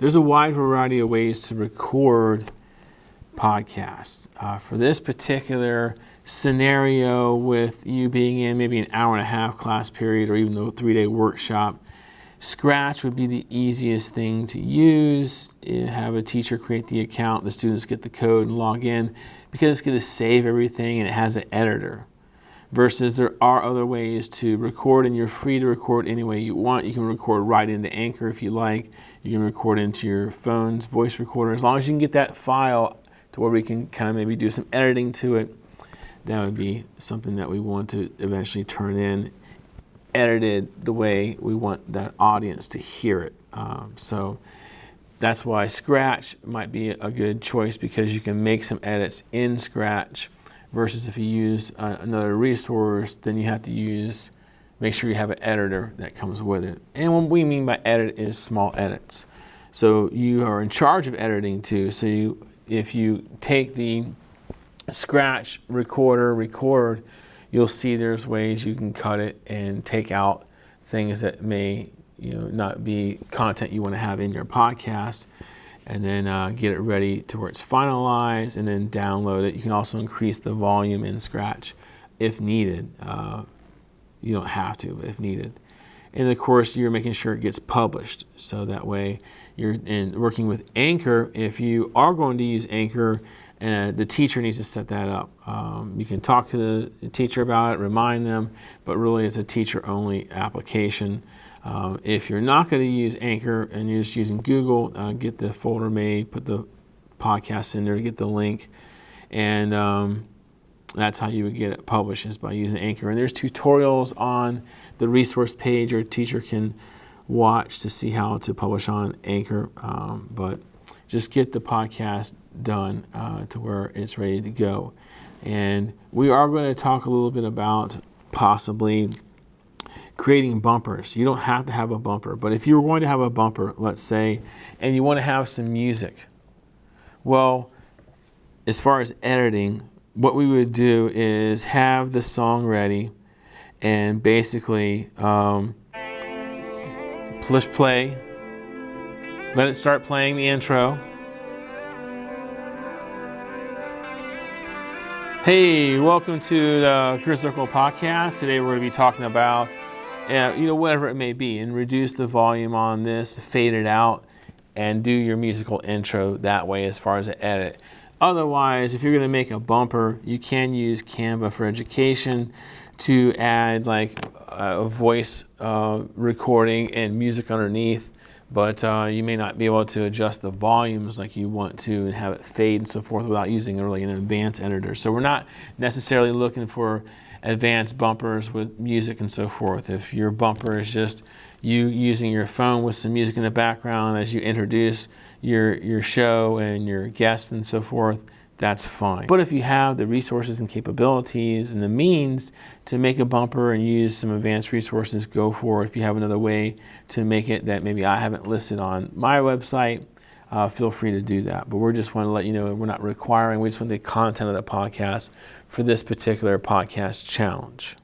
There's a wide variety of ways to record podcasts. For this particular scenario, with you being in maybe an hour and a half class period or even a 3-day workshop, Scratch would be the easiest thing to use. You have a teacher create the account, the students get the code and log in, because it's going to save everything and it has an editor. Versus there are other ways to record, and you're free to record any way you want. You can record right into Anchor if you like. You can record into your phone's voice recorder. As long as you can get that file to where we can kind of maybe do some editing to it, that would be something that we want to eventually turn in, edited the way we want that audience to hear it. So that's why Scratch might be a good choice, because you can make some edits in Scratch. Versus if you use another resource, then you have to make sure you have an editor that comes with it. And what we mean by edit is small edits. So you are in charge of editing too. So if you take the Scratch record, you'll see there's ways you can cut it and take out things that may not be content you want to have in your podcast, and then get it ready to where it's finalized, and then download it. You can also increase the volume in Scratch if needed. You don't have to, but if needed. And of course, you're making sure it gets published. So that way, you're working with Anchor. If you are going to use Anchor, the teacher needs to set that up. You can talk to the teacher about it, remind them, but really it's a teacher-only application. If you're not going to use Anchor and you're just using Google, get the folder made, put the podcast in there to get the link, and that's how you would get it published, is by using Anchor. And there's tutorials on the resource page your teacher can watch to see how to publish on Anchor, but just get the podcast done to where it's ready to go. And we are going to talk a little bit about possibly creating bumpers. You don't have to have a bumper, but if you were going to have a bumper, let's say, and you want to have some music, well, as far as editing, what we would do is have the song ready and basically push play, let it start playing the intro. Hey, welcome to the Career Circle podcast. Today we're going to be talking about whatever it may be, and reduce the volume on this, fade it out, and do your musical intro that way as far as the edit. Otherwise, if you're going to make a bumper, you can use Canva for Education to add like a voice recording and music underneath, but you may not be able to adjust the volumes like you want to and have it fade and so forth without using really an advanced editor. So we're not necessarily looking for advanced bumpers with music and so forth. If your bumper is just you using your phone with some music in the background as you introduce your show and your guests and so forth, that's fine. But if you have the resources and capabilities and the means to make a bumper and use some advanced resources, go for it. If you have another way to make it that maybe I haven't listed on my website, feel free to do that. But we just want to let you know we're not requiring, we just want the content of the podcast for this particular podcast challenge.